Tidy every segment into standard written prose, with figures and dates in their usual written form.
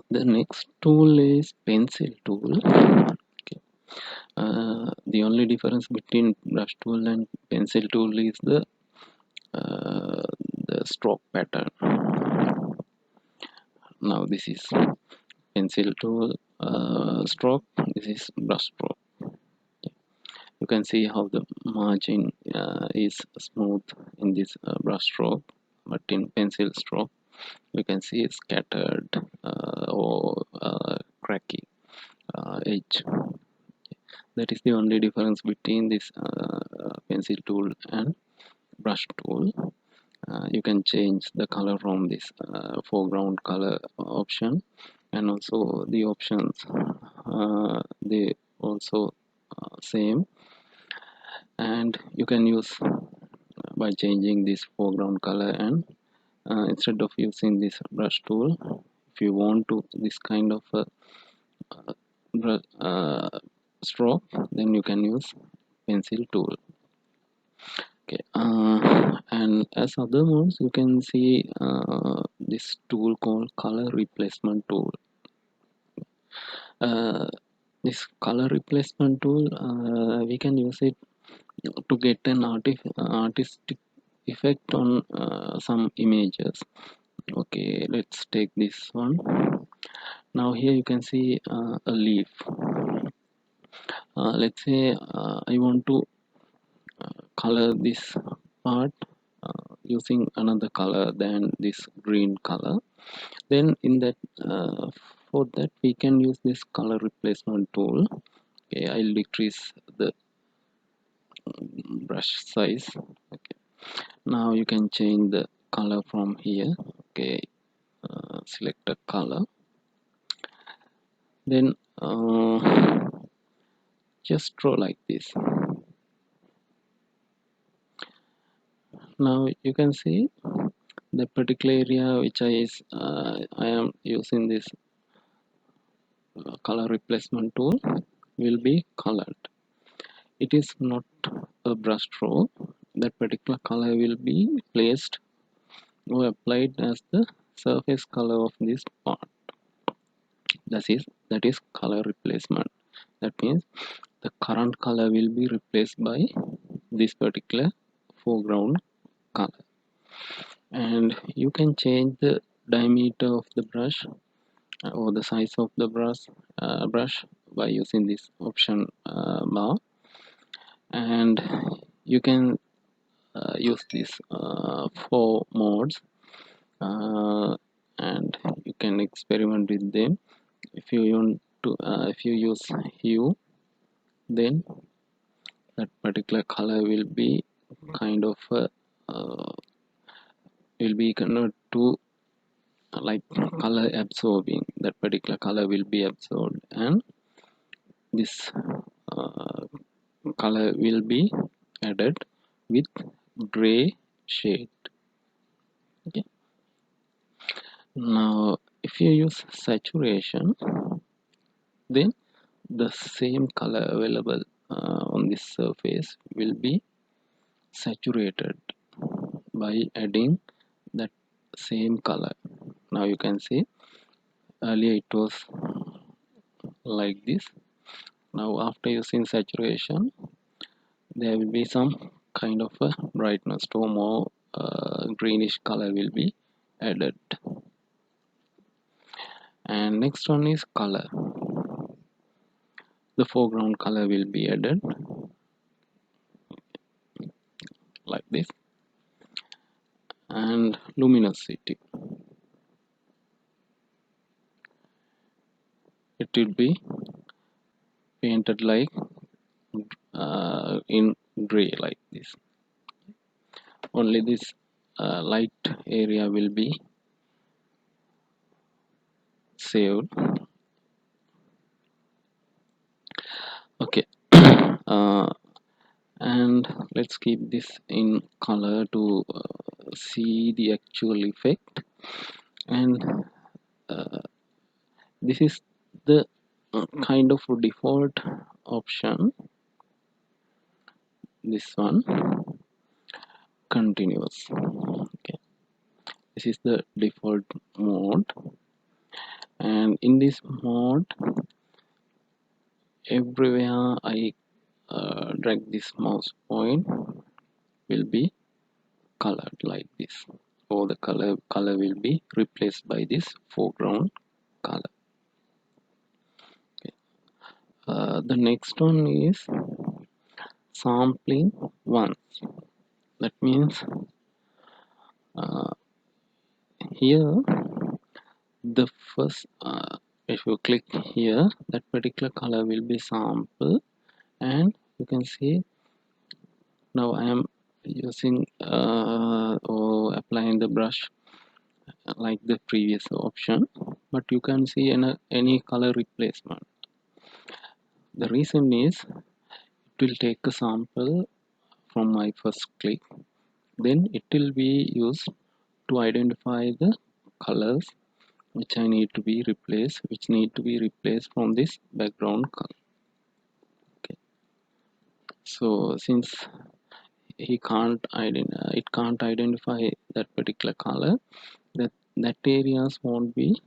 The next tool is pencil tool. Okay. The only difference between brush tool and pencil tool is uh, the stroke pattern. Now this is pencil tool stroke, this is brush stroke. You can see how the margin is smooth in this brush stroke, but in pencil stroke you can see it's scattered or cracky edge. That is the only difference between this pencil tool and brush tool. You can change the color from this foreground color option, and also the options they also same, and you can use by changing this foreground color. And instead of using this brush tool, if you want to this kind of stroke, then you can use pencil tool. Okay, and as other modes you can see this tool called color replacement tool. uh, this color replacement tool, we can use it to get an artistic effect on some images. Okay, let's take this one. Now here you can see a leaf. Let's say I want to color this part using another color than this green color. Then in that for that we can use this color replacement tool. Okay, I'll decrease the brush size. Okay, now you can change the color from here. Okay, select a color, then just draw like this. Now you can see the particular area which I am using this color replacement tool will be colored. It is not a brush stroke. That particular color will be placed or applied as the surface color of this part. That is color replacement. That means the current color will be replaced by this particular foreground color. And you can change the diameter of the brush or the size of the brush by using this option bar. And you can use these 4 modes, and you can experiment with them. If you want to if you use hue, then that particular color will be kind of will be converted to like color absorbing. That particular color will be absorbed, and this uh, color will be added with gray shade. Okay, now if you use saturation, then the same color available on this surface will be saturated by adding that same color. Now you can see earlier it was like this. Now after using saturation, there will be some kind of a brightness to more greenish color will be added. And next one is color. The foreground color will be added like this, and luminosity, it will be painted like in gray like this. Only this light area will be saved. Okay, and let's keep this in color to see the actual effect. And this is the kind of default option. This one continuous. Okay, this is the default mode, and in this mode everywhere I drag this mouse point will be colored like this, or the color will be replaced by this foreground color. Okay. The next one is sampling once. That means uh, here the first if you click here, that particular color will be sampled, and you can see now I am using or applying the brush like the previous option, but you can see any color replacement. The reason is it will take a sample from my first click, then it will be used to identify the colors which need to be replaced from this background color. Okay. So since it can't identify that particular color, that areas won't be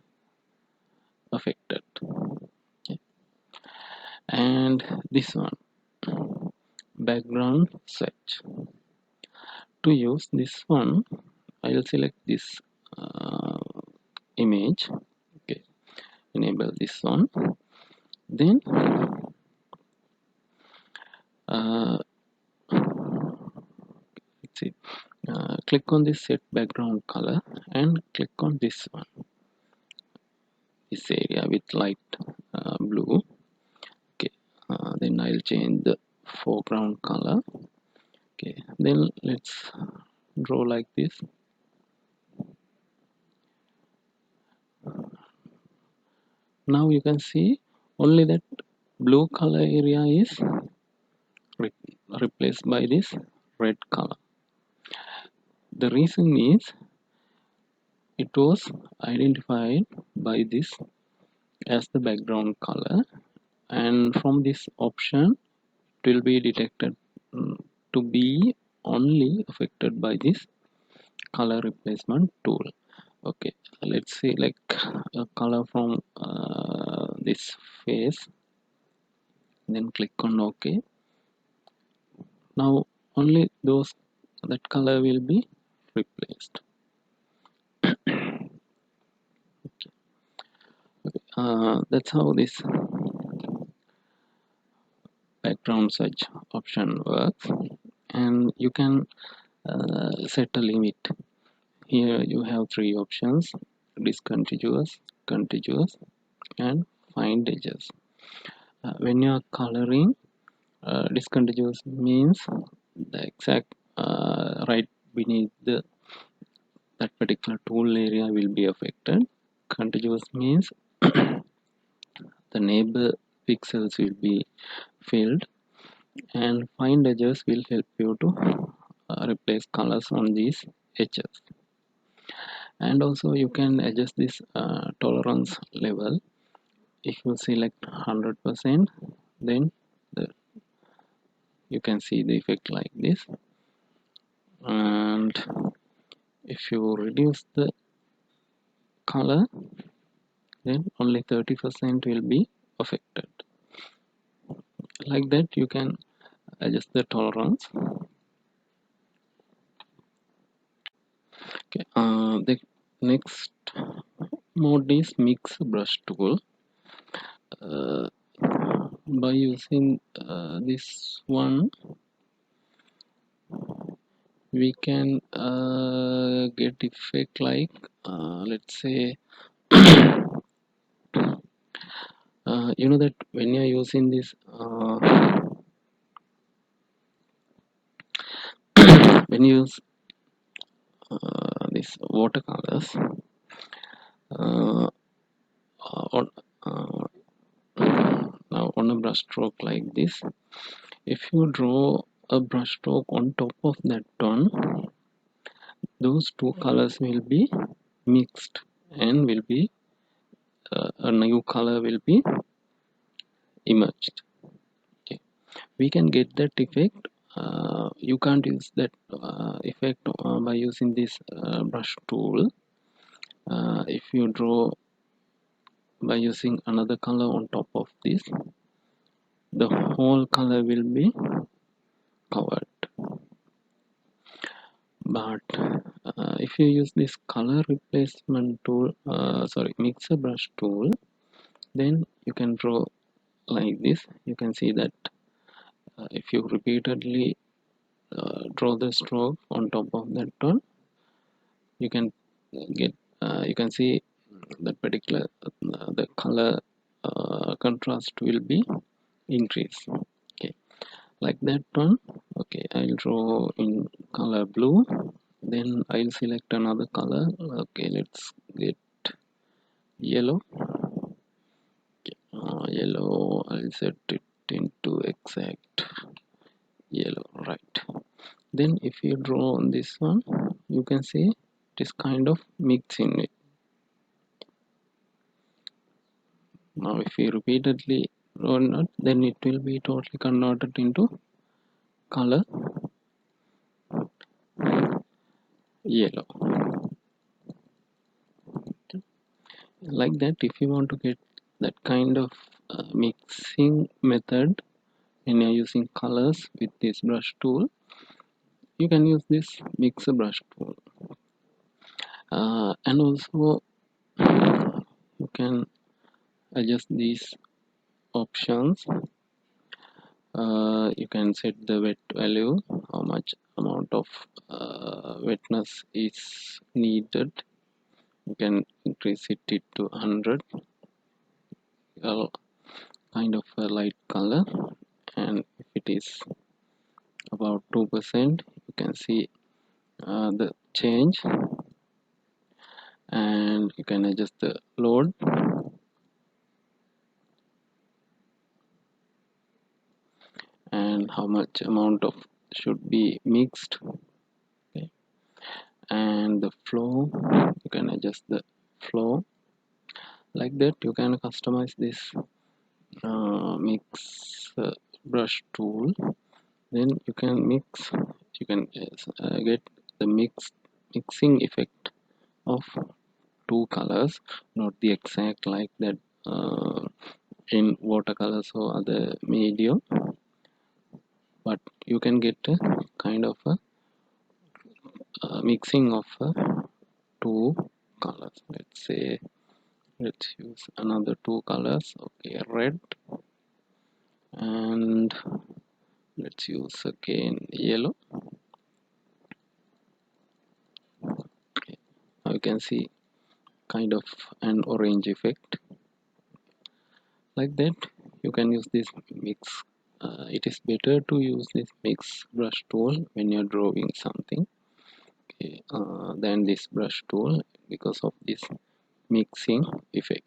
affected. Okay. And this one, background search. To use this one, I'll select this uh, image. Okay, enable this one. Then uh, let's see. Click on this set background color and click on this one, this area with light blue. Okay, then I'll change the foreground color. Okay, then let's draw like this. Now you can see only that blue color area is re replaced by this red color. The reason is it was identified by this as the background color, and from this option it will be detected to be only affected by this color replacement tool. Okay, let's see like a color from this face, then click on OK. Now only that color will be replaced. That's how this background search option works, and you can set a limit. Here you have three options: discontinuous, contiguous, and find edges. When you are coloring, discontinuous means the exact right beneath that particular tool area will be affected. Contiguous means the neighbor pixels will be filled, and find edges will help you to replace colors on these edges. And also you can adjust this tolerance level. If you select 100%, then you can see the effect like this, and if you reduce the color, then only 30% will be affected. Like that you can adjust the tolerance. Okay, the next mode is mix brush tool. By using this one, we can get effect like let's say you know that when you're using this when you use these watercolors uh, on now on a brush stroke like this, if you draw a brush stroke on top of that one, those two colors will be mixed and will be a new color will be emerged. Okay, we can get that effect. You can't use that effect by using this brush tool. If you draw by using another color on top of this, the whole color will be covered. But if you use this color replacement tool, mixer brush tool, then you can draw like this. You can see that if you repeatedly draw the stroke on top of that one, you can get you can see that particular the color contrast will be increased. Okay, like that one. Okay, I'll draw in color blue, then I'll select another color. Okay, let's get yellow. Yellow, I'll set it into exact yellow, right? Then if you draw on this one, you can see it is kind of mixing it. Now if you repeatedly draw not, then it will be totally converted into color yellow. Like that, if you want to get that kind of mixing method when you're using colors with this brush tool, you can use this mixer brush tool. And also you can adjust these options. You can set the wet value, how much amount of wetness is needed. You can increase it to 100, kind of a light color, and if it is about 2%, you can see the change, and you can adjust the load, and how much amount of should be mixed. Okay, and the flow, you can adjust the flow. Like that, you can customize this mix brush tool. Then you can mix, you can get the mixing effect of two colors, not the exact like that in watercolors or other medium, but you can get a kind of a mixing of two colors. Let's say, let's use another two colors. Okay, red, and let's use again yellow. Okay, now you can see kind of an orange effect. Like that, you can use this mix. It is better to use this mix brush tool when you're drawing something, okay, than this brush tool, because of this mixing effect.